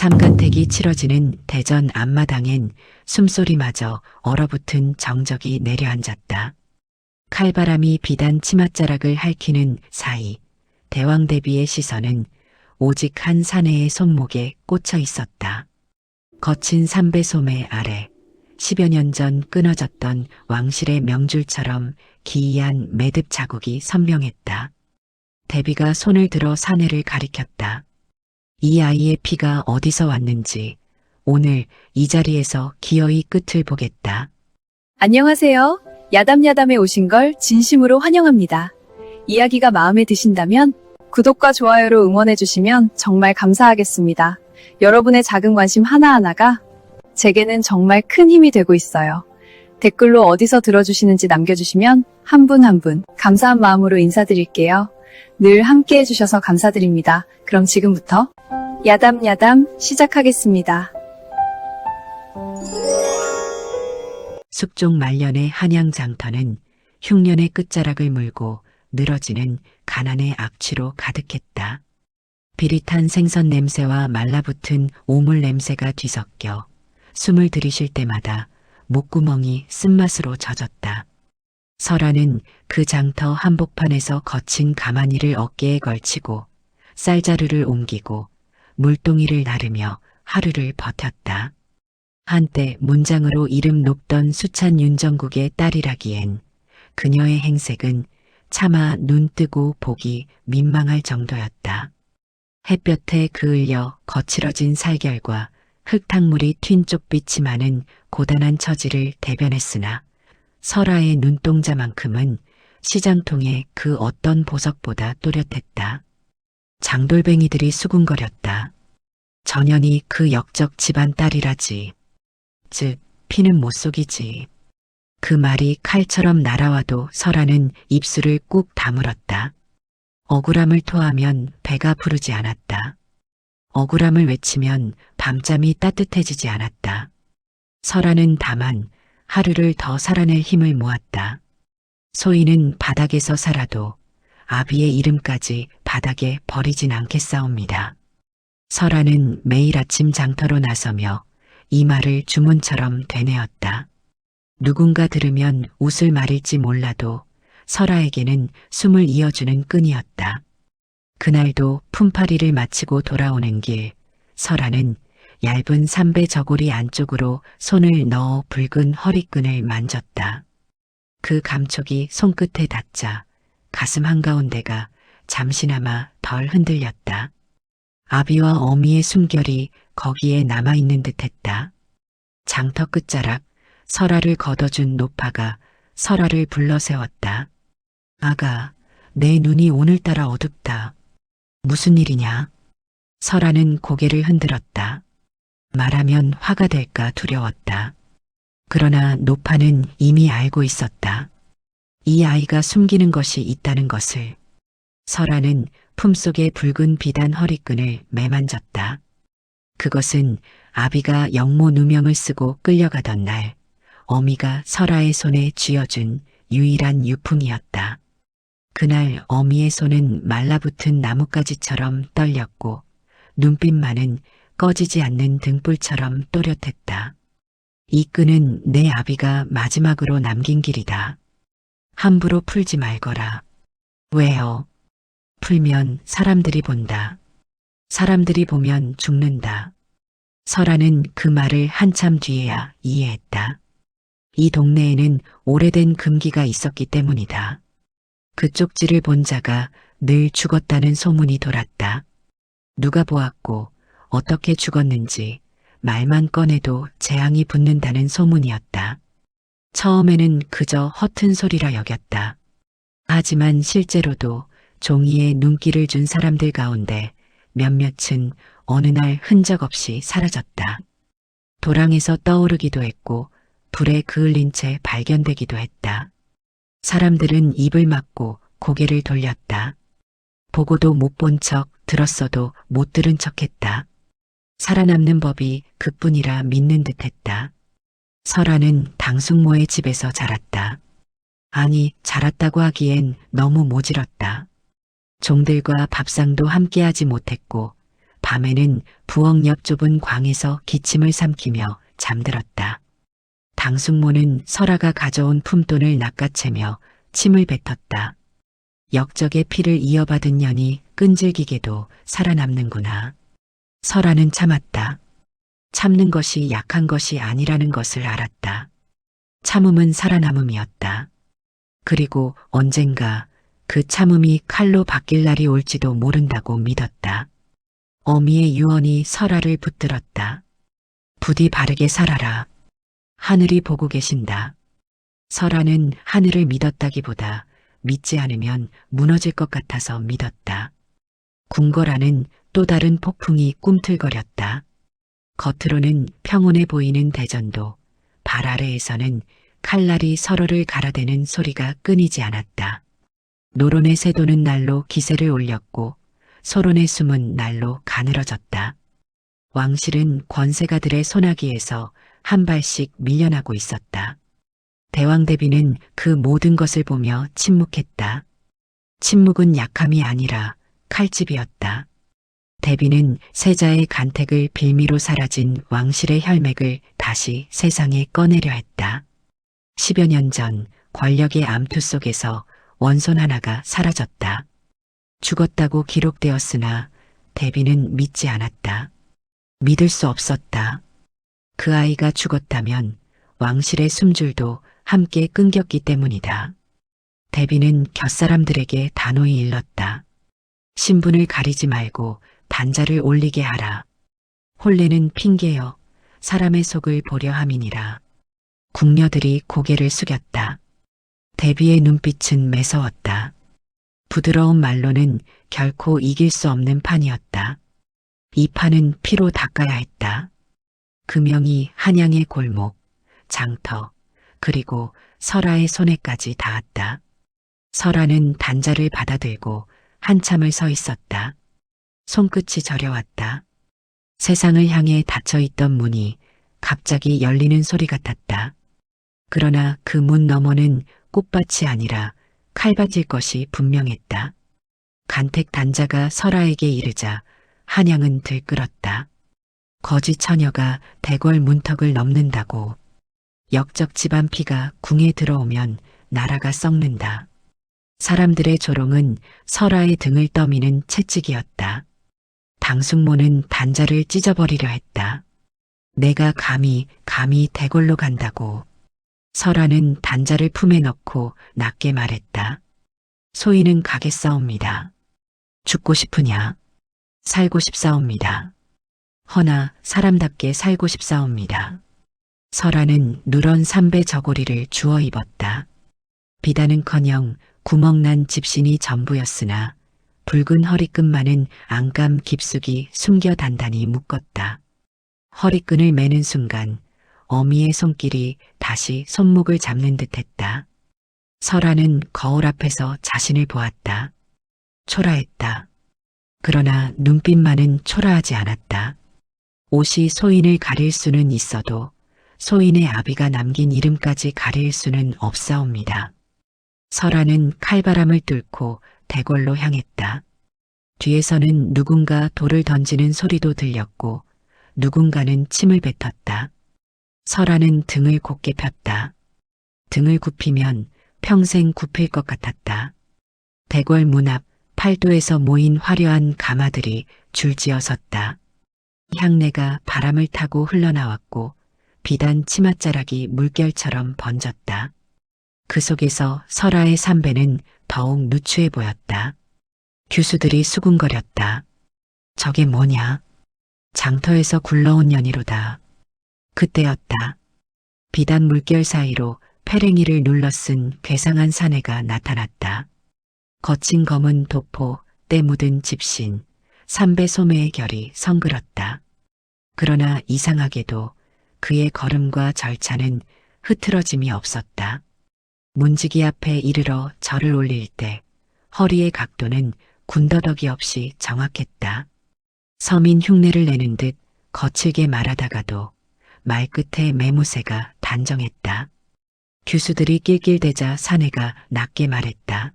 삼간택이 치러지는 대전 앞마당엔 숨소리마저 얼어붙은 정적이 내려앉았다. 칼바람이 비단 치맛자락을 핥히는 사이 대왕 대비의 시선은 오직 한 사내의 손목에 꽂혀 있었다. 거친 삼배소매 아래 10여 년 전 끊어졌던 왕실의 명줄처럼 기이한 매듭 자국이 선명했다. 대비가 손을 들어 사내를 가리켰다. 이 아이의 피가 어디서 왔는지 오늘 이 자리에서 기어이 끝을 보겠다. 안녕하세요. 야담야담에 오신 걸 진심으로 환영합니다. 이야기가 마음에 드신다면 구독과 좋아요로 응원해주시면 정말 감사하겠습니다. 여러분의 작은 관심 하나하나가 제게는 정말 큰 힘이 되고 있어요. 댓글로 어디서 들어주시는지 남겨주시면 한 분 한 분 감사한 마음으로 인사드릴게요. 늘 함께 해주셔서 감사드립니다. 그럼 지금부터 야담야담 시작하겠습니다. 숙종 말년의 한양장터는 흉년의 끝자락을 물고 늘어지는 가난의 악취로 가득했다. 비릿한 생선 냄새와 말라붙은 오물 냄새가 뒤섞여 숨을 들이쉴 때마다 목구멍이 쓴맛으로 젖었다. 설아는 그 장터 한복판에서 거친 가마니를 어깨에 걸치고 쌀자루를 옮기고 물동이를 나르며 하루를 버텼다. 한때 문장으로 이름 높던 수찬 윤정국의 딸이라기엔 그녀의 행색은 차마 눈 뜨고 보기 민망할 정도였다. 햇볕에 그을려 거칠어진 살결과 흙탕물이 튄 쪽빛이 많은 고단한 처지를 대변했으나 설아의 눈동자만큼은 시장통의 그 어떤 보석보다 또렷했다. 장돌뱅이들이 수군거렸다. 전연이 그 역적 집안 딸이라지. 즉 피는 못 속이지. 그 말이 칼처럼 날아와도 설아는 입술을 꾹 다물었다. 억울함을 토하면 배가 부르지 않았다. 억울함을 외치면 밤잠이 따뜻해지지 않았다. 설아는 다만 하루를 더 살아낼 힘을 모았다. 소인은 바닥에서 살아도 아비의 이름까지 바닥에 버리진 않겠사옵니다. 설아는 매일 아침 장터로 나서며 이 말을 주문처럼 되뇌었다. 누군가 들으면 웃을 말일지 몰라도 설아에게는 숨을 이어주는 끈이었다. 그날도 품팔이를 마치고 돌아오는 길, 설아는 얇은 삼배 저고리 안쪽으로 손을 넣어 붉은 허리끈을 만졌다. 그 감촉이 손끝에 닿자 가슴 한가운데가 잠시나마 덜 흔들렸다. 아비와 어미의 숨결이 거기에 남아있는 듯했다. 장터 끝자락 설아를 걷어준 노파가 설아를 불러세웠다. 아가, 내 눈이 오늘따라 어둡다. 무슨 일이냐? 설아는 고개를 흔들었다. 말하면 화가 될까 두려웠다. 그러나 노파는 이미 알고 있었다. 이 아이가 숨기는 것이 있다는 것을. 설아는 품속의 붉은 비단 허리끈을 매만졌다. 그것은 아비가 영모 누명을 쓰고 끌려가던 날 어미가 설아의 손에 쥐어준 유일한 유품이었다. 그날 어미의 손은 말라붙은 나뭇가지처럼 떨렸고 눈빛만은 꺼지지 않는 등불처럼 또렷했다. 이 끈은 내 아비가 마지막으로 남긴 길이다. 함부로 풀지 말거라. 왜요? 풀면 사람들이 본다. 사람들이 보면 죽는다. 설아는 그 말을 한참 뒤에야 이해했다. 이 동네에는 오래된 금기가 있었기 때문이다. 그 쪽지를 본 자가 늘 죽었다는 소문이 돌았다. 누가 보았고 어떻게 죽었는지 말만 꺼내도 재앙이 붙는다는 소문이었다. 처음에는 그저 허튼 소리라 여겼다. 하지만 실제로도 종이에 눈길을 준 사람들 가운데 몇몇은 어느 날 흔적 없이 사라졌다. 도랑에서 떠오르기도 했고 불에 그을린 채 발견되기도 했다. 사람들은 입을 막고 고개를 돌렸다. 보고도 못 본 척, 들었어도 못 들은 척했다. 살아남는 법이 그뿐이라 믿는 듯했다. 설아는 당숙모의 집에서 자랐다. 아니, 자랐다고 하기엔 너무 모질었다. 종들과 밥상도 함께하지 못했고 밤에는 부엌 옆 좁은 광에서 기침을 삼키며 잠들었다. 당숙모는 설아가 가져온 품돈을 낚아채며 침을 뱉었다. 역적의 피를 이어받은 년이 끈질기게도 살아남는구나. 설아는 참았다. 참는 것이 약한 것이 아니라는 것을 알았다. 참음은 살아남음이었다. 그리고 언젠가 그 참음이 칼로 바뀔 날이 올지도 모른다고 믿었다. 어미의 유언이 설아를 붙들었다. 부디 바르게 살아라. 하늘이 보고 계신다. 설아는 하늘을 믿었다기보다 믿지 않으면 무너질 것 같아서 믿었다. 궁궐안은 또 다른 폭풍이 꿈틀거렸다. 겉으로는 평온해 보이는 대전도 발 아래에서는 칼날이 서로를 갈아대는 소리가 끊이지 않았다. 노론의 세도는 날로 기세를 올렸고 소론의 숨은 날로 가늘어졌다. 왕실은 권세가들의 소나기에서 한 발씩 밀려나고 있었다. 대왕대비는 그 모든 것을 보며 침묵했다. 침묵은 약함이 아니라 칼집이었다. 대비는 세자의 간택을 빌미로 사라진 왕실의 혈맥을 다시 세상에 꺼내려 했다. 10여 년 전 권력의 암투 속에서 원손 하나가 사라졌다. 죽었다고 기록되었으나 대비는 믿지 않았다. 믿을 수 없었다. 그 아이가 죽었다면 왕실의 숨줄도 함께 끊겼기 때문이다. 대비는 곁사람들에게 단호히 일렀다. 신분을 가리지 말고 단자를 올리게 하라. 혼례는 핑계여 사람의 속을 보려 함이니라. 궁녀들이 고개를 숙였다. 대비의 눈빛은 매서웠다. 부드러운 말로는 결코 이길 수 없는 판이었다. 이 판은 피로 닦아야 했다. 금영이 한양의 골목, 장터, 그리고 설아의 손에까지 닿았다. 설아는 단자를 받아들고 한참을 서 있었다. 손끝이 저려왔다. 세상을 향해 닫혀있던 문이 갑자기 열리는 소리 같았다. 그러나 그 문 너머는 꽃밭이 아니라 칼밭일 것이 분명했다. 간택 단자가 설아에게 이르자 한양은 들끓었다. 거지 처녀가 대궐 문턱을 넘는다고. 역적 집안 피가 궁에 들어오면 나라가 썩는다. 사람들의 조롱은 설아의 등을 떠미는 채찍이었다. 당숙모는 단자를 찢어버리려 했다. 내가 감히 대궐로 간다고. 설아는 단자를 품에 넣고 낮게 말했다. 소인은 가겠사옵니다. 죽고 싶으냐? 살고 싶사옵니다. 허나 사람답게 살고 싶사옵니다. 설아는 누런 삼배 저고리를 주워 입었다. 비단은커녕 구멍난 집신이 전부였으나 붉은 허리끈만은 안감 깊숙이 숨겨 단단히 묶었다. 허리끈을 매는 순간 어미의 손길이 다시 손목을 잡는 듯했다. 설아는 거울 앞에서 자신을 보았다. 초라했다. 그러나 눈빛만은 초라하지 않았다. 옷이 소인을 가릴 수는 있어도 소인의 아비가 남긴 이름까지 가릴 수는 없사옵니다. 설아는 칼바람을 뚫고 대궐로 향했다. 뒤에서는 누군가 돌을 던지는 소리도 들렸고 누군가는 침을 뱉었다. 설아는 등을 곧게 폈다. 등을 굽히면 평생 굽힐 것 같았다. 대궐 문 앞 팔도에서 모인 화려한 가마들이 줄지어 섰다. 향내가 바람을 타고 흘러나왔고 비단 치맛자락이 물결처럼 번졌다. 그 속에서 설아의 삼배는 더욱 누추해 보였다. 규수들이 수군거렸다. 저게 뭐냐? 장터에서 굴러온 연이로다. 그때였다. 비단 물결 사이로 페랭이를 눌러 쓴 괴상한 사내가 나타났다. 거친 검은 도포, 때 묻은 집신, 삼배 소매의 결이 성그렀다. 그러나 이상하게도 그의 걸음과 절차는 흐트러짐이 없었다. 문지기 앞에 이르러 절을 올릴 때 허리의 각도는 군더더기 없이 정확했다. 서민 흉내를 내는 듯 거칠게 말하다가도 말끝의 매무새가 단정했다. 규수들이 낄낄대자 사내가 낮게 말했다.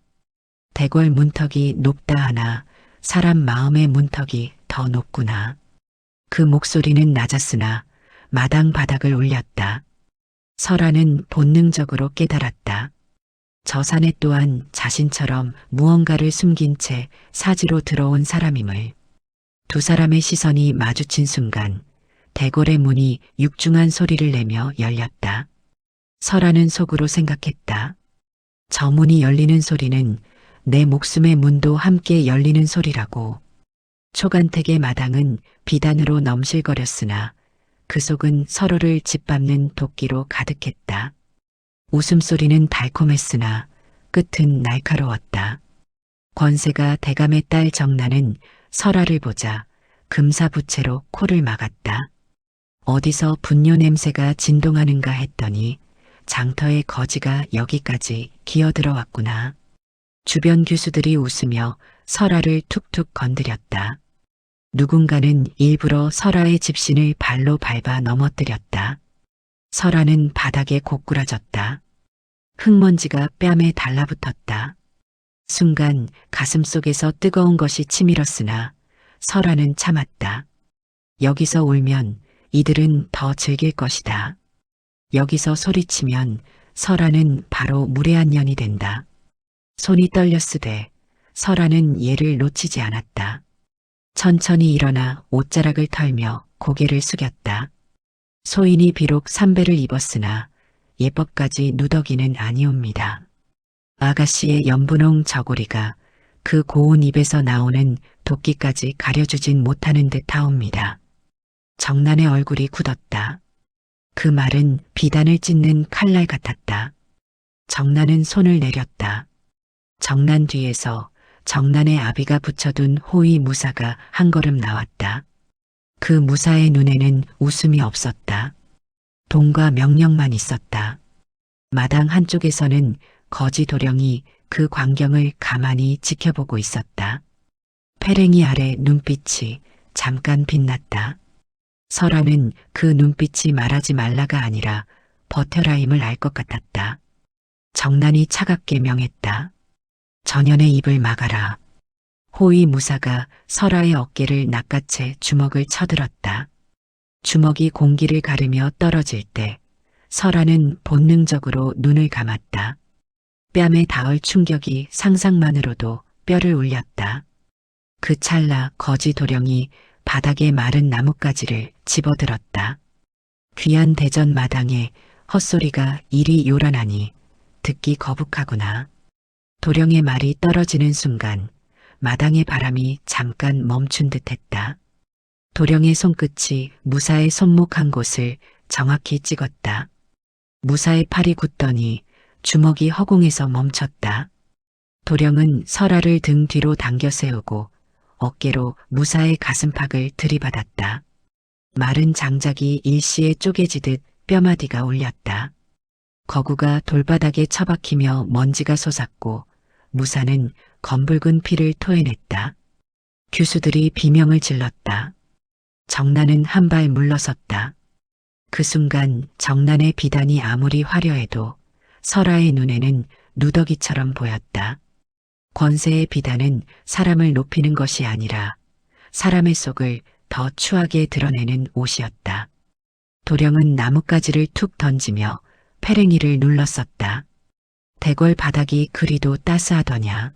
대궐 문턱이 높다 하나 사람 마음의 문턱이 더 높구나. 그 목소리는 낮았으나 마당 바닥을 울렸다. 설아는 본능적으로 깨달았다. 저 산에 또한 자신처럼 무언가를 숨긴 채 사지로 들어온 사람임을. 두 사람의 시선이 마주친 순간 대궐의 문이 육중한 소리를 내며 열렸다. 설아는 속으로 생각했다. 저 문이 열리는 소리는 내 목숨의 문도 함께 열리는 소리라고. 초간택의 마당은 비단으로 넘실거렸으나 그 속은 서로를 짓밟는 도끼로 가득했다. 웃음소리는 달콤했으나 끝은 날카로웠다. 권세가 대감의 딸 정나는 설아를 보자 금사부채로 코를 막았다. 어디서 분뇨 냄새가 진동하는가 했더니 장터의 거지가 여기까지 기어들어왔구나. 주변 교수들이 웃으며 설아를 툭툭 건드렸다. 누군가는 일부러 설아의 집신을 발로 밟아 넘어뜨렸다. 설아는 바닥에 고꾸라졌다. 흙먼지가 뺨에 달라붙었다. 순간 가슴속에서 뜨거운 것이 치밀었으나 설아는 참았다. 여기서 울면 이들은 더 즐길 것이다. 여기서 소리치면 설아는 바로 무례한 년이 된다. 손이 떨렸으되 설아는 얘를 놓치지 않았다. 천천히 일어나 옷자락을 털며 고개를 숙였다. 소인이 비록 삼배를 입었으나 예법까지 누더기는 아니옵니다. 아가씨의 연분홍 저고리가 그 고운 입에서 나오는 도끼까지 가려주진 못하는 듯 하옵니다. 정난의 얼굴이 굳었다. 그 말은 비단을 찢는 칼날 같았다. 정난은 손을 내렸다. 정난 뒤에서 정난의 아비가 붙여둔 호위 무사가 한 걸음 나왔다. 그 무사의 눈에는 웃음이 없었다. 돈과 명령만 있었다. 마당 한쪽에서는 거지 도령이 그 광경을 가만히 지켜보고 있었다. 패랭이 아래 눈빛이 잠깐 빛났다. 설아는 그 눈빛이 말하지 말라가 아니라 버텨라임을 알 것 같았다. 정난이 차갑게 명했다. 전연의 입을 막아라. 호위 무사가 설아의 어깨를 낚아채 주먹을 쳐들었다. 주먹이 공기를 가르며 떨어질 때 설아는 본능적으로 눈을 감았다. 뺨에 닿을 충격이 상상만으로도 뼈를 울렸다. 그 찰나 거지 도령이 바닥에 마른 나뭇가지를 집어들었다. 귀한 대전 마당에 헛소리가 이리 요란하니 듣기 거북하구나. 도령의 말이 떨어지는 순간 마당의 바람이 잠깐 멈춘 듯했다. 도령의 손끝이 무사의 손목 한 곳을 정확히 찍었다. 무사의 팔이 굳더니 주먹이 허공에서 멈췄다. 도령은 설아를 등 뒤로 당겨 세우고 어깨로 무사의 가슴팍을 들이받았다. 마른 장작이 일시에 쪼개지듯 뼈마디가 울렸다. 거구가 돌바닥에 처박히며 먼지가 솟았고 무사는 검붉은 피를 토해냈다. 규수들이 비명을 질렀다. 정난은 한 발 물러섰다. 그 순간 정난의 비단이 아무리 화려해도 설아의 눈에는 누더기처럼 보였다. 권세의 비단은 사람을 높이는 것이 아니라 사람의 속을 더 추하게 드러내는 옷이었다. 도령은 나뭇가지를 툭 던지며 패랭이를 눌렀었다. 대궐 바닥이 그리도 따스하더냐.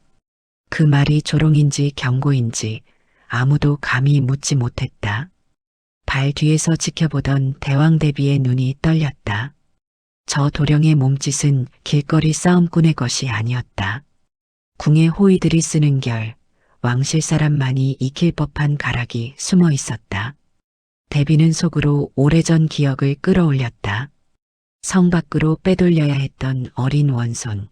그 말이 조롱인지 경고인지 아무도 감히 묻지 못했다. 발 뒤에서 지켜보던 대왕대비의 눈이 떨렸다. 저 도령의 몸짓은 길거리 싸움꾼의 것이 아니었다. 궁의 호위들이 쓰는 결, 왕실 사람만이 익힐 법한 가락이 숨어 있었다. 대비는 속으로 오래전 기억을 끌어올렸다. 성 밖으로 빼돌려야 했던 어린 원손,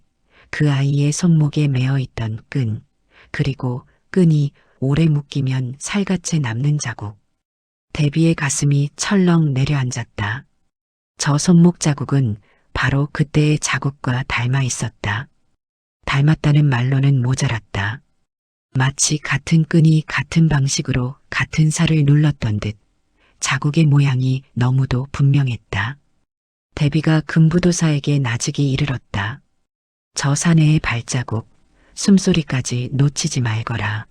그 아이의 손목에 매어 있던 끈, 그리고 끈이 오래 묶이면 살갗에 남는 자국. 대비의 가슴이 철렁 내려앉았다. 저 손목 자국은 바로 그때의 자국과 닮아 있었다. 닮았다는 말로는 모자랐다. 마치 같은 끈이 같은 방식으로 같은 살을 눌렀던 듯 자국의 모양이 너무도 분명했다. 대비가 금부도사에게 나직이 이르렀다. 저 사내의 발자국, 숨소리까지 놓치지 말거라.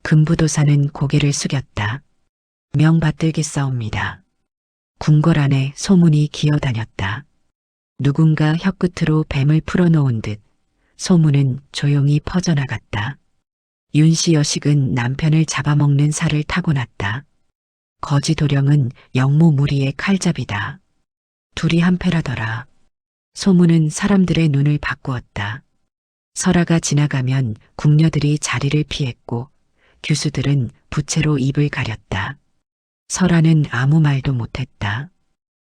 금부도사는 고개를 숙였다. 명받들겠사옵니다. 궁궐 안에 소문이 기어다녔다. 누군가 혀끝으로 뱀을 풀어놓은 듯 소문은 조용히 퍼져나갔다. 윤씨 여식은 남편을 잡아먹는 살을 타고났다. 거지 도령은 영모무리의 칼잡이다. 둘이 한패라더라. 소문은 사람들의 눈을 바꾸었다. 설아가 지나가면 궁녀들이 자리를 피했고 규수들은 부채로 입을 가렸다. 설아는 아무 말도 못했다.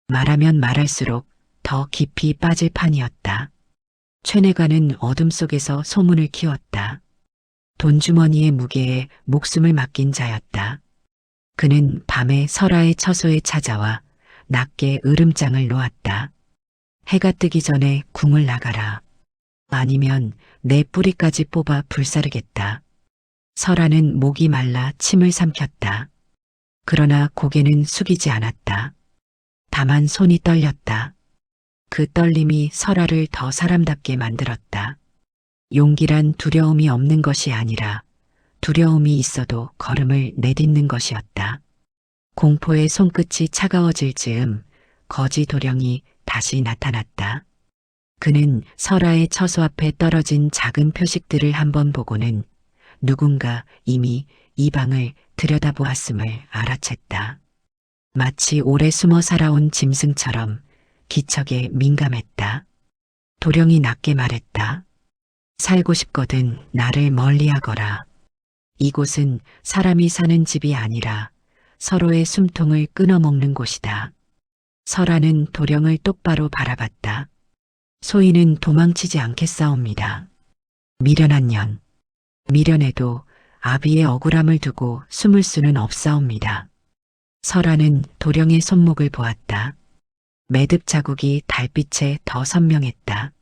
말하면 말할수록 더 깊이 빠질 판이었다. 최내관은 어둠 속에서 소문을 키웠다. 돈주머니의 무게에 목숨을 맡긴 자였다. 그는 밤에 설아의 처소에 찾아와 낮게 으름장을 놓았다. 해가 뜨기 전에 궁을 나가라. 아니면 내 뿌리까지 뽑아 불사르겠다. 설아는 목이 말라 침을 삼켰다. 그러나 고개는 숙이지 않았다. 다만 손이 떨렸다. 그 떨림이 설아를 더 사람답게 만들었다. 용기란 두려움이 없는 것이 아니라 두려움이 있어도 걸음을 내딛는 것이었다. 공포의 손끝이 차가워질 즈음 거지 도령이 다시 나타났다. 그는 설아의 처소 앞에 떨어진 작은 표식들을 한번 보고는 누군가 이미 이 방을 들여다보았음을 알아챘다. 마치 오래 숨어 살아온 짐승처럼 기척에 민감했다. 도령이 낮게 말했다. 살고 싶거든 나를 멀리하거라. 이곳은 사람이 사는 집이 아니라 서로의 숨통을 끊어먹는 곳이다. 설아는 도령을 똑바로 바라봤다. 소인은 도망치지 않겠사옵니다. 미련한 년. 미련해도 아비의 억울함을 두고 숨을 수는 없사옵니다. 설아는 도령의 손목을 보았다. 매듭 자국이 달빛에 더 선명했다.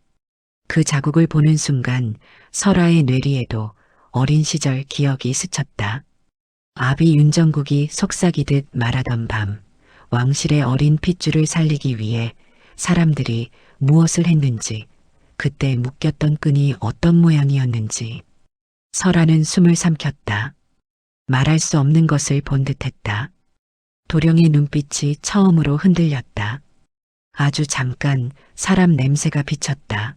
그 자국을 보는 순간 설아의 뇌리에도 어린 시절 기억이 스쳤다. 아비 윤정국이 속삭이듯 말하던 밤, 왕실의 어린 핏줄을 살리기 위해 사람들이 무엇을 했는지, 그때 묶였던 끈이 어떤 모양이었는지. 설아는 숨을 삼켰다. 말할 수 없는 것을 본 듯했다. 도령의 눈빛이 처음으로 흔들렸다. 아주 잠깐 사람 냄새가 비쳤다.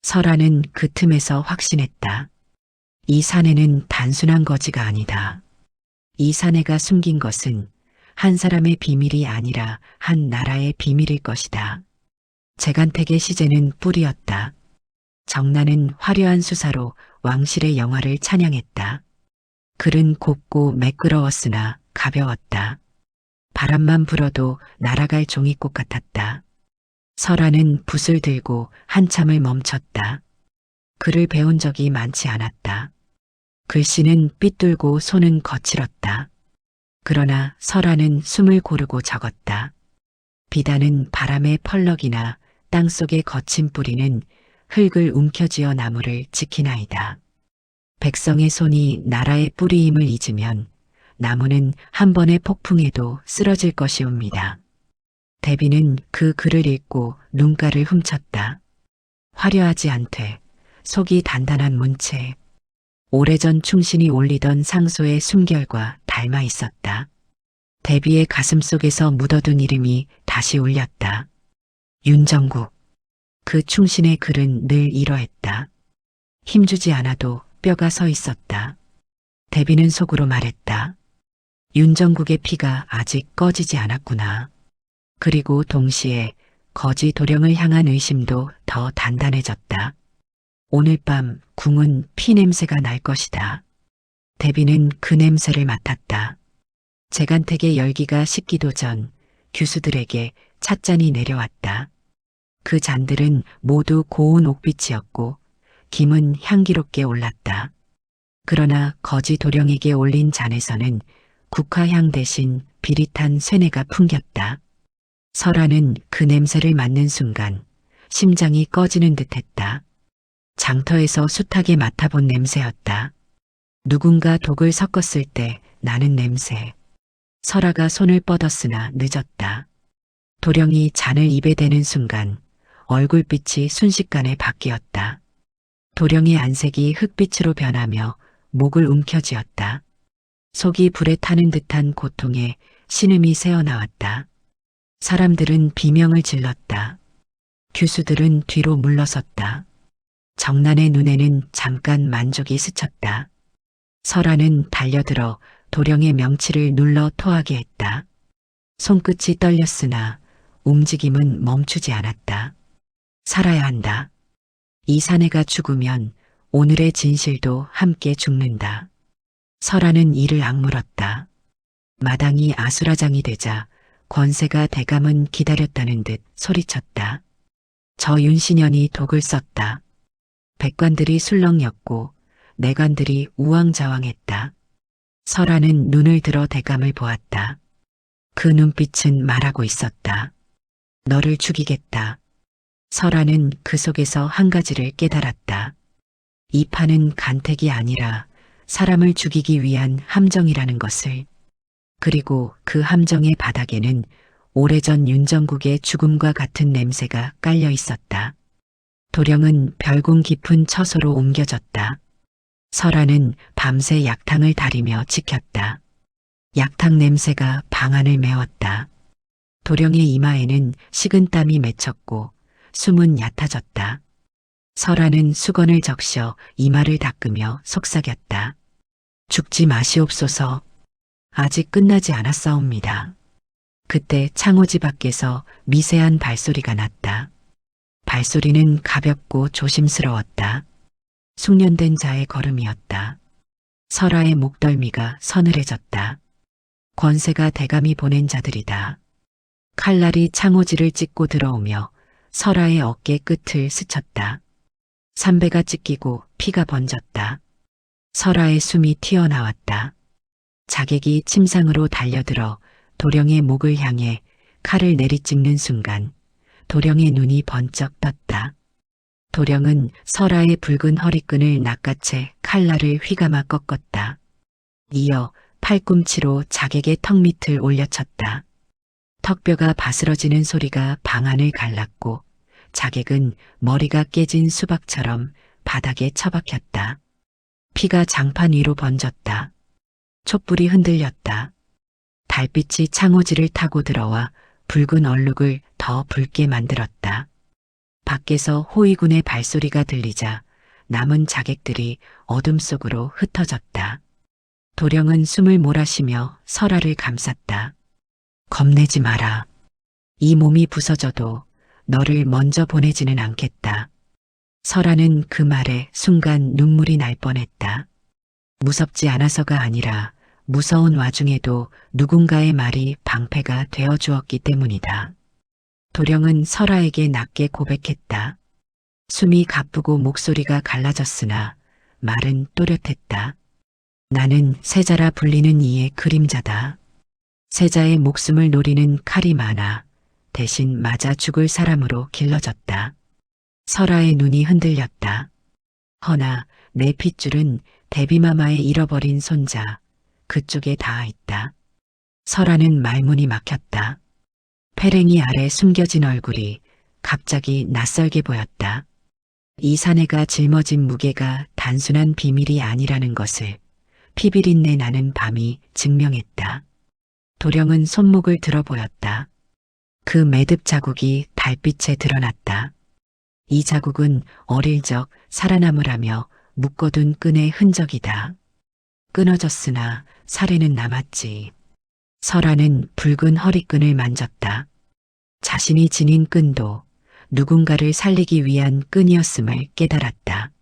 설아는 그 틈에서 확신했다. 이 사내는 단순한 거지가 아니다. 이 사내가 숨긴 것은 한 사람의 비밀이 아니라 한 나라의 비밀일 것이다. 재간택의 시제는 뿔이었다. 정나는 화려한 수사로 왕실의 영화를 찬양했다. 글은 곱고 매끄러웠으나 가벼웠다. 바람만 불어도 날아갈 종이꽃 같았다. 설아는 붓을 들고 한참을 멈췄다. 글을 배운 적이 많지 않았다. 글씨는 삐뚤고 손은 거칠었다. 그러나 설아는 숨을 고르고 적었다. 비단은 바람의 펄럭이나 땅속의 거친 뿌리는 흙을 움켜쥐어 나무를 지키나이다. 백성의 손이 나라의 뿌리임을 잊으면 나무는 한 번의 폭풍에도 쓰러질 것이옵니다. 대비는 그 글을 읽고 눈가를 훔쳤다. 화려하지 않되 속이 단단한 문체. 오래전 충신이 올리던 상소의 숨결과 닮아 있었다. 대비의 가슴 속에서 묻어둔 이름이 다시 울렸다. 윤정국. 그 충신의 글은 늘 이러했다. 힘주지 않아도 뼈가 서 있었다. 대비는 속으로 말했다. 윤정국의 피가 아직 꺼지지 않았구나. 그리고 동시에 거지 도령을 향한 의심도 더 단단해졌다. 오늘 밤 궁은 피 냄새가 날 것이다. 대비는 그 냄새를 맡았다. 재간택의 열기가 식기도 전 규수들에게 찻잔이 내려왔다. 그 잔들은 모두 고운 옥빛이었고 김은 향기롭게 올랐다. 그러나 거지 도령에게 올린 잔에서는 국화향 대신 비릿한 쇠뇌가 풍겼다. 설아는 그 냄새를 맡는 순간 심장이 꺼지는 듯했다. 장터에서 숱하게 맡아본 냄새였다. 누군가 독을 섞었을 때 나는 냄새. 설아가 손을 뻗었으나 늦었다. 도령이 잔을 입에 대는 순간 얼굴빛이 순식간에 바뀌었다. 도령의 안색이 흙빛으로 변하며 목을 움켜쥐었다. 속이 불에 타는 듯한 고통에 신음이 새어나왔다. 사람들은 비명을 질렀다. 규수들은 뒤로 물러섰다. 정난의 눈에는 잠깐 만족이 스쳤다. 설아는 달려들어 도령의 명치를 눌러 토하게 했다. 손끝이 떨렸으나 움직임은 멈추지 않았다. 살아야 한다. 이 사내가 죽으면 오늘의 진실도 함께 죽는다. 설아는 이를 악물었다. 마당이 아수라장이 되자 권세가 대감은 기다렸다는 듯 소리쳤다. 저 윤신현이 독을 썼다. 백관들이 술렁였고 내관들이 우왕좌왕했다. 설아는 눈을 들어 대감을 보았다. 그 눈빛은 말하고 있었다. 너를 죽이겠다. 설아는 그 속에서 한 가지를 깨달았다. 이 판은 간택이 아니라 사람을 죽이기 위한 함정이라는 것을. 그리고 그 함정의 바닥에는 오래전 윤정국의 죽음과 같은 냄새가 깔려 있었다. 도령은 별궁 깊은 처소로 옮겨졌다. 설아는 밤새 약탕을 다리며 지켰다. 약탕 냄새가 방안을 메웠다. 도령의 이마에는 식은땀이 맺혔고 숨은 얕아졌다. 설아는 수건을 적셔 이마를 닦으며 속삭였다. 죽지 마시옵소서. 아직 끝나지 않았사옵니다. 그때 창호지 밖에서 미세한 발소리가 났다. 발소리는 가볍고 조심스러웠다. 숙련된 자의 걸음이었다. 설아의 목덜미가 서늘해졌다. 권세가 대감이 보낸 자들이다. 칼날이 창호지를 찢고 들어오며 설아의 어깨 끝을 스쳤다. 삼배가 찢기고 피가 번졌다. 설아의 숨이 튀어나왔다. 자객이 침상으로 달려들어 도령의 목을 향해 칼을 내리찍는 순간 도령의 눈이 번쩍 떴다. 도령은 설아의 붉은 허리끈을 낚아채 칼날을 휘감아 꺾었다. 이어 팔꿈치로 자객의 턱 밑을 올려쳤다. 턱뼈가 바스러지는 소리가 방안을 갈랐고 자객은 머리가 깨진 수박처럼 바닥에 처박혔다. 피가 장판 위로 번졌다. 촛불이 흔들렸다. 달빛이 창호지를 타고 들어와 붉은 얼룩을 더 붉게 만들었다. 밖에서 호위군의 발소리가 들리자 남은 자객들이 어둠 속으로 흩어졌다. 도령은 숨을 몰아쉬며 설아를 감쌌다. 겁내지 마라. 이 몸이 부서져도 너를 먼저 보내지는 않겠다. 설아는 그 말에 순간 눈물이 날 뻔했다. 무섭지 않아서가 아니라 무서운 와중에도 누군가의 말이 방패가 되어 주었기 때문이다. 도령은 설아에게 낮게 고백했다. 숨이 가쁘고 목소리가 갈라졌으나 말은 또렷했다. 나는 세자라 불리는 이의 그림자다. 세자의 목숨을 노리는 칼이 많아 대신 맞아 죽을 사람으로 길러졌다. 설아의 눈이 흔들렸다. 허나 내 핏줄은 대비마마의 잃어버린 손자 그쪽에 닿아 있다. 설아는 말문이 막혔다. 패랭이 아래 숨겨진 얼굴이 갑자기 낯설게 보였다. 이 사내가 짊어진 무게가 단순한 비밀이 아니라는 것을 피비린내 나는 밤이 증명했다. 도령은 손목을 들어 보였다. 그 매듭 자국이 달빛에 드러났다. 이 자국은 어릴 적 살아남으라며 묶어둔 끈의 흔적이다. 끊어졌으나 살에는 남았지. 설아는 붉은 허리끈을 만졌다. 자신이 지닌 끈도 누군가를 살리기 위한 끈이었음을 깨달았다.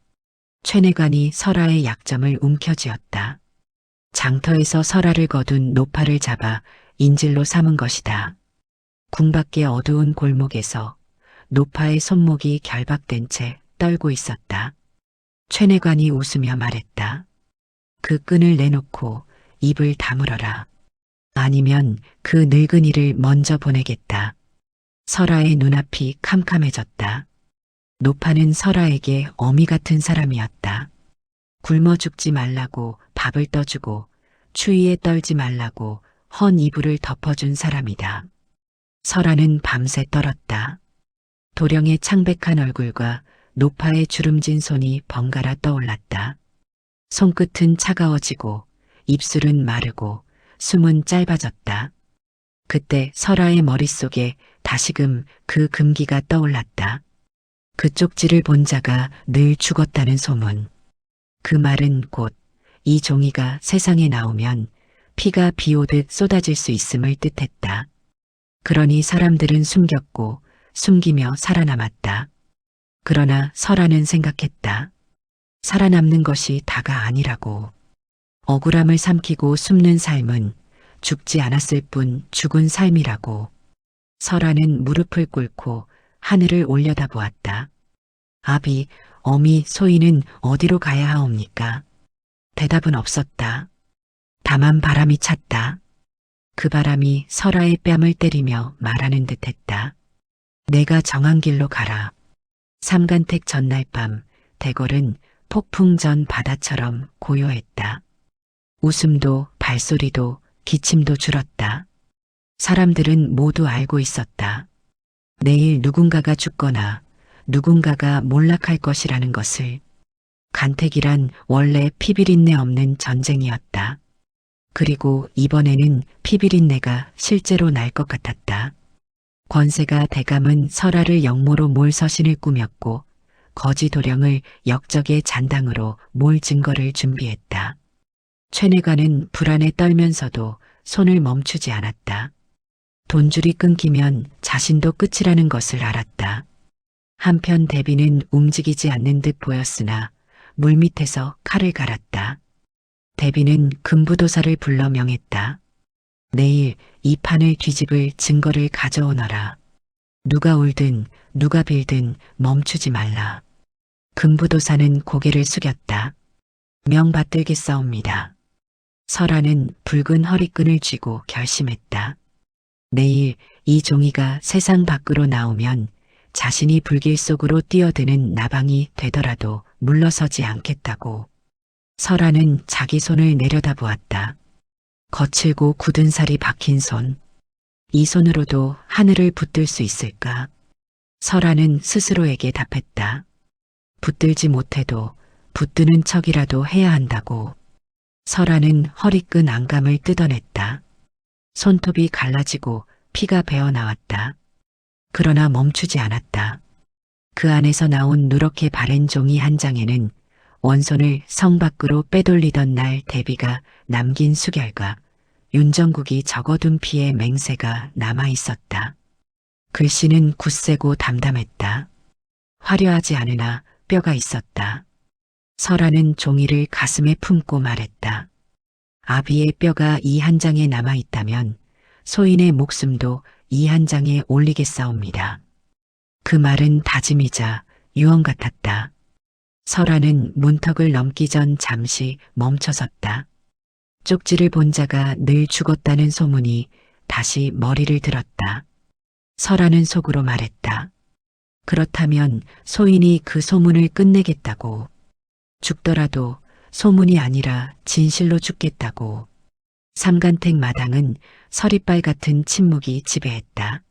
최내관이 설아의 약점을 움켜쥐었다. 장터에서 설아를 거둔 노파를 잡아 인질로 삼은 것이다. 궁 밖의 어두운 골목에서 노파의 손목이 결박된 채 떨고 있었다. 최내관이 웃으며 말했다. 그 끈을 내놓고 입을 다물어라. 아니면 그 늙은이를 먼저 보내겠다. 설아의 눈앞이 캄캄해졌다. 노파는 설아에게 어미 같은 사람이었다. 굶어 죽지 말라고 밥을 떠주고 추위에 떨지 말라고 헌 이불을 덮어준 사람이다. 설아는 밤새 떨었다. 도령의 창백한 얼굴과 노파의 주름진 손이 번갈아 떠올랐다. 손끝은 차가워지고 입술은 마르고 숨은 짧아졌다. 그때 설아의 머릿속에 다시금 그 금기가 떠올랐다. 그 쪽지를 본 자가 늘 죽었다는 소문. 그 말은 곧 이 종이가 세상에 나오면 피가 비 오듯 쏟아질 수 있음을 뜻했다. 그러니 사람들은 숨겼고 숨기며 살아남았다. 그러나 설아는 생각했다. 살아남는 것이 다가 아니라고. 억울함을 삼키고 숨는 삶은 죽지 않았을 뿐 죽은 삶이라고. 설아는 무릎을 꿇고 하늘을 올려다보았다. 아비, 어미, 소희는 어디로 가야 하옵니까? 대답은 없었다. 다만 바람이 찼다. 그 바람이 설아의 뺨을 때리며 말하는 듯했다. 내가 정한 길로 가라. 삼간택 전날 밤 대궐은 폭풍 전 바다처럼 고요했다. 웃음도 발소리도 기침도 줄었다. 사람들은 모두 알고 있었다. 내일 누군가가 죽거나 누군가가 몰락할 것이라는 것을. 간택이란 원래 피비린내 없는 전쟁이었다. 그리고 이번에는 피비린내가 실제로 날 것 같았다. 권세가 대감은 설아를 역모로 몰 서신을 꾸몄고 거지 도령을 역적의 잔당으로 몰 증거를 준비했다. 최내관은 불안에 떨면서도 손을 멈추지 않았다. 돈줄이 끊기면 자신도 끝이라는 것을 알았다. 한편 대비는 움직이지 않는 듯 보였으나 물밑에서 칼을 갈았다. 대비는 금부도사를 불러 명했다. 내일 이 판을 뒤집을 증거를 가져오너라. 누가 울든 누가 빌든 멈추지 말라. 금부도사는 고개를 숙였다. 명받들겠사옵니다. 설아는 붉은 허리끈을 쥐고 결심했다. 내일 이 종이가 세상 밖으로 나오면 자신이 불길 속으로 뛰어드는 나방이 되더라도 물러서지 않겠다고. 설아는 자기 손을 내려다보았다. 거칠고 굳은 살이 박힌 손. 이 손으로도 하늘을 붙들 수 있을까? 설아는 스스로에게 답했다. 붙들지 못해도 붙드는 척이라도 해야 한다고. 설아는 허리끈 안감을 뜯어냈다. 손톱이 갈라지고 피가 배어나왔다. 그러나 멈추지 않았다. 그 안에서 나온 누렇게 바랜 종이 한 장에는 원손을 성 밖으로 빼돌리던 날 대비가 남긴 수결과 윤정국이 적어둔 피의 맹세가 남아 있었다. 글씨는 굳세고 담담했다. 화려하지 않으나 뼈가 있었다. 설아는 종이를 가슴에 품고 말했다. 아비의 뼈가 이 한 장에 남아 있다면 소인의 목숨도 이 한 장에 올리겠사옵니다. 그 말은 다짐이자 유언 같았다. 설아는 문턱을 넘기 전 잠시 멈춰섰다. 쪽지를 본 자가 늘 죽었다는 소문이 다시 머리를 들었다. 설아는 속으로 말했다. 그렇다면 소인이 그 소문을 끝내겠다고. 죽더라도 소문이 아니라 진실로 죽겠다고. 삼간택 마당은 서리빨 같은 침묵이 지배했다.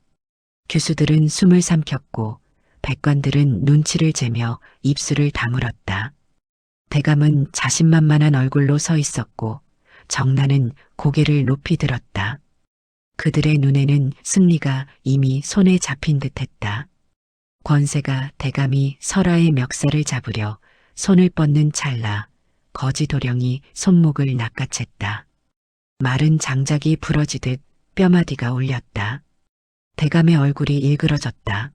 교수들은 숨을 삼켰고 백관들은 눈치를 재며 입술을 다물었다. 대감은 자신만만한 얼굴로 서 있었고 정난은 고개를 높이 들었다. 그들의 눈에는 승리가 이미 손에 잡힌 듯했다. 권세가 대감이 설아의 멱살을 잡으려 손을 뻗는 찰나 거지 도령이 손목을 낚아챘다. 마른 장작이 부러지듯 뼈마디가 울렸다. 대감의 얼굴이 일그러졌다.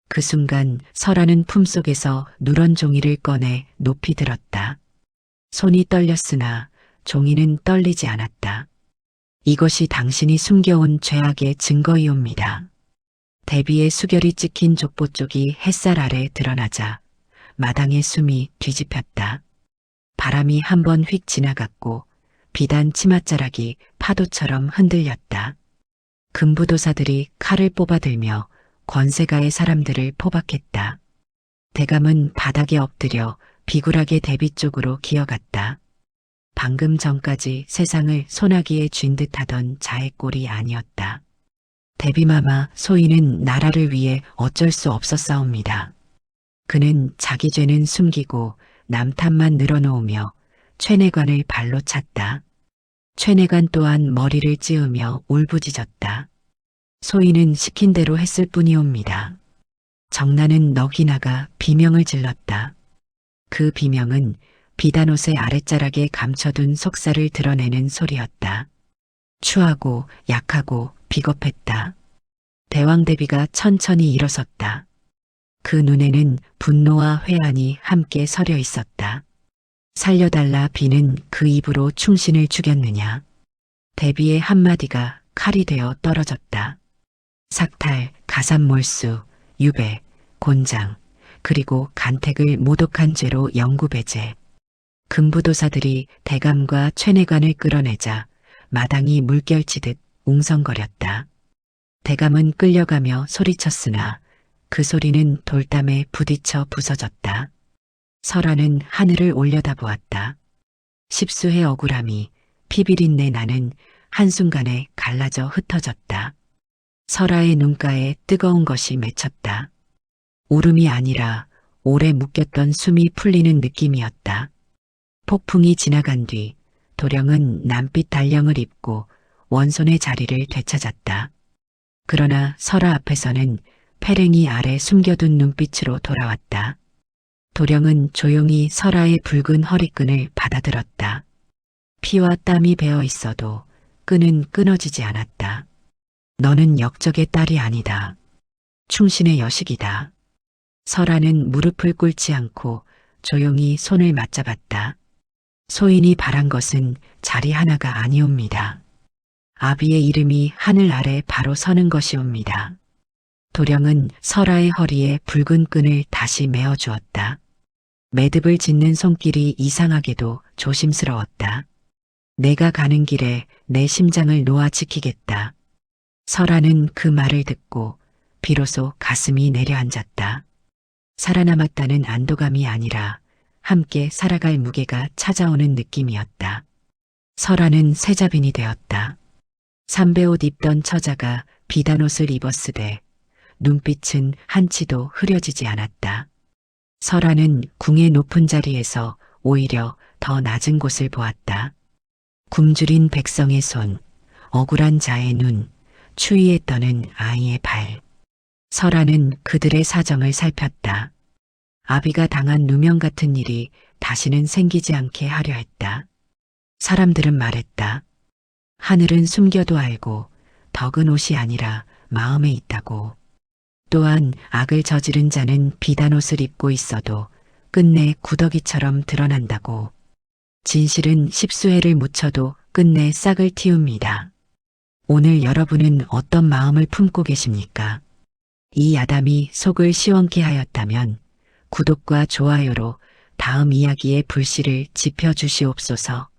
그 순간 설아는 품속에서 누런 종이를 꺼내 높이 들었다. 손이 떨렸으나 종이는 떨리지 않았다. 이것이 당신이 숨겨온 죄악의 증거이옵니다. 대비의 수결이 찍힌 족보 쪽이 햇살 아래 드러나자 마당의 숨이 뒤집혔다. 바람이 한 번 휙 지나갔고 비단 치맛자락이 파도처럼 흔들렸다. 금부도사들이 칼을 뽑아들며 권세가의 사람들을 포박했다. 대감은 바닥에 엎드려 비굴하게 대비 쪽으로 기어갔다. 방금 전까지 세상을 소나기에 쥔 듯하던 자의 꼴이 아니었다. 대비마마 소인은 나라를 위해 어쩔 수 없었사옵니다. 그는 자기 죄는 숨기고 남 탓만 늘어놓으며 최내관을 발로 찼다. 최내관 또한 머리를 찌으며 울부짖었다. 소인은 시킨 대로 했을 뿐이옵니다. 정나는 넋이 나가 비명을 질렀다. 그 비명은 비단옷의 아랫자락에 감춰둔 속살을 드러내는 소리였다. 추하고 약하고 비겁했다. 대왕대비가 천천히 일어섰다. 그 눈에는 분노와 회한이 함께 서려 있었다. 살려달라 비는 그 입으로 충신을 죽였느냐. 대비의 한마디가 칼이 되어 떨어졌다. 삭탈, 가산몰수, 유배, 곤장, 그리고 간택을 모독한 죄로 영구배제. 금부도사들이 대감과 최내관을 끌어내자 마당이 물결치듯 웅성거렸다. 대감은 끌려가며 소리쳤으나 그 소리는 돌담에 부딪혀 부서졌다. 설하는 하늘을 올려다보았다. 십수의 억울함이 피비린내 나는 한순간에 갈라져 흩어졌다. 설하의 눈가에 뜨거운 것이 맺혔다. 울음이 아니라 오래 묶였던 숨이 풀리는 느낌이었다. 폭풍이 지나간 뒤 도령은 남빛 달령을 입고 원손의 자리를 되찾았다. 그러나 설하 앞에서는 패랭이 아래 숨겨둔 눈빛으로 돌아왔다. 도령은 조용히 설하의 붉은 허리끈을 받아들었다. 피와 땀이 배어 있어도 끈은 끊어지지 않았다. 너는 역적의 딸이 아니다. 충신의 여식이다. 설하는 무릎을 꿇지 않고 조용히 손을 맞잡았다. 소인이 바란 것은 자리 하나가 아니옵니다. 아비의 이름이 하늘 아래 바로 서는 것이옵니다. 도령은 설하의 허리에 붉은 끈을 다시 메어주었다. 매듭을 짓는 손길이 이상하게도 조심스러웠다. 내가 가는 길에 내 심장을 놓아 지키겠다. 설하는 그 말을 듣고 비로소 가슴이 내려앉았다. 살아남았다는 안도감이 아니라 함께 살아갈 무게가 찾아오는 느낌이었다. 설하는 세자빈이 되었다. 삼배옷 입던 처자가 비단옷을 입었으되 눈빛은 한치도 흐려지지 않았다. 설하는 궁의 높은 자리에서 오히려 더 낮은 곳을 보았다. 굶주린 백성의 손, 억울한 자의 눈, 추위에 떠는 아이의 발. 설하는 그들의 사정을 살폈다. 아비가 당한 누명 같은 일이 다시는 생기지 않게 하려 했다. 사람들은 말했다. 하늘은 숨겨도 알고 덕은 옷이 아니라 마음에 있다고. 또한 악을 저지른 자는 비단옷을 입고 있어도 끝내 구더기처럼 드러난다고. 진실은 십수해를 묻혀도 끝내 싹을 틔웁니다. 오늘 여러분은 어떤 마음을 품고 계십니까? 이 야담이 속을 시원케 하였다면 구독과 좋아요로 다음 이야기의 불씨를 지펴주시옵소서.